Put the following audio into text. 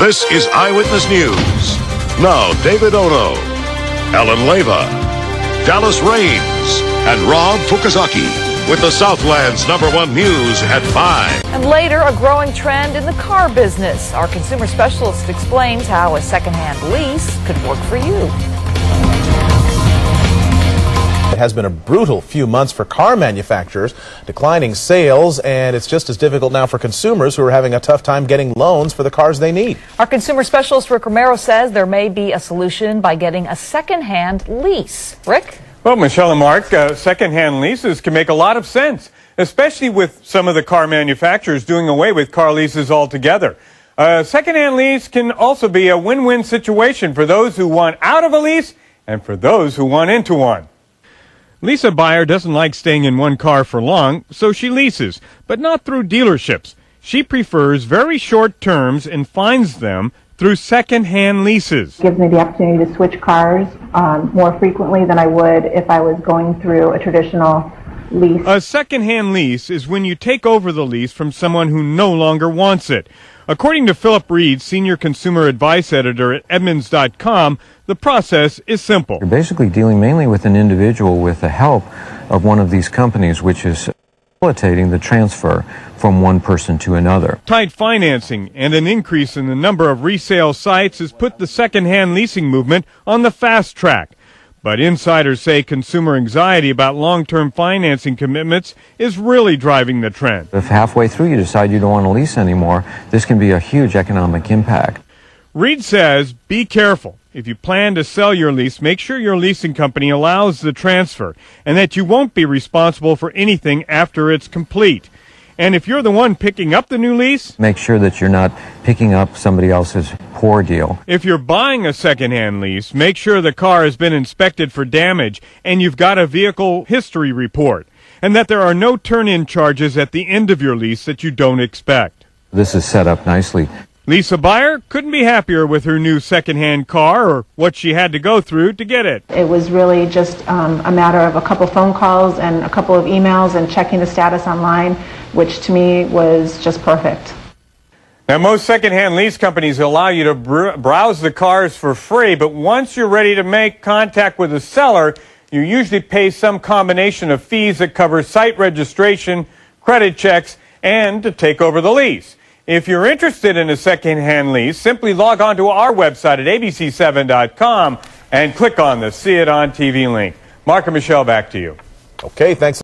This is Eyewitness News. Now, David Ono, Ellen Leva, Dallas Raines, and Rob Fukuzaki with the Southland's #1 news at 5. And later, a growing trend in the car business. Our consumer specialist explains how a secondhand lease could work for you. It has been a brutal few months for car manufacturers, declining sales, and it's just as difficult now for consumers who are having a tough time getting loans for the cars they need. Our consumer specialist, Rick Romero, says there may be a solution by getting a secondhand lease. Rick? Well, Michelle and Mark, secondhand leases can make a lot of sense, especially with some of the car manufacturers doing away with car leases altogether. A secondhand lease can also be a win-win situation for those who want out of a lease and for those who want into one. Lisa Buyer doesn't like staying in one car for long, so she leases, but not through dealerships. She prefers very short terms and finds them through second-hand leases. It gives me the opportunity to switch cars more frequently than I would if I was going through a traditional lease. A second-hand lease is when you take over the lease from someone who no longer wants it. According to Philip Reed, Senior Consumer Advice Editor at Edmunds.com, the process is simple. You're basically dealing mainly with an individual with the help of one of these companies, which is facilitating the transfer from one person to another. Tight financing and an increase in the number of resale sites has put the second-hand leasing movement on the fast track. But insiders say consumer anxiety about long-term financing commitments is really driving the trend. If halfway through you decide you don't want to lease anymore, this can be a huge economic impact. Reed says, be careful. If you plan to sell your lease, make sure your leasing company allows the transfer and that you won't be responsible for anything after it's complete. And if you're the one picking up the new lease, make sure that you're not picking up somebody else's poor deal. If you're buying a second-hand lease, make sure the car has been inspected for damage and you've got a vehicle history report, and that there are no turn-in charges at the end of your lease that you don't expect. This is set up nicely. Lisa Buyer couldn't be happier with her new second-hand car or what she had to go through to get it. It was really just a matter of a couple phone calls and a couple of emails and checking the status online, which to me was just perfect. Now, most second-hand lease companies allow you to browse the cars for free, but once you're ready to make contact with the seller, you usually pay some combination of fees that cover site registration, credit checks, and to take over the lease. If you're interested in a second-hand lease, simply log on to our website at abc7.com and click on the See It on TV link. Mark and Michelle, back to you. Okay, thanks.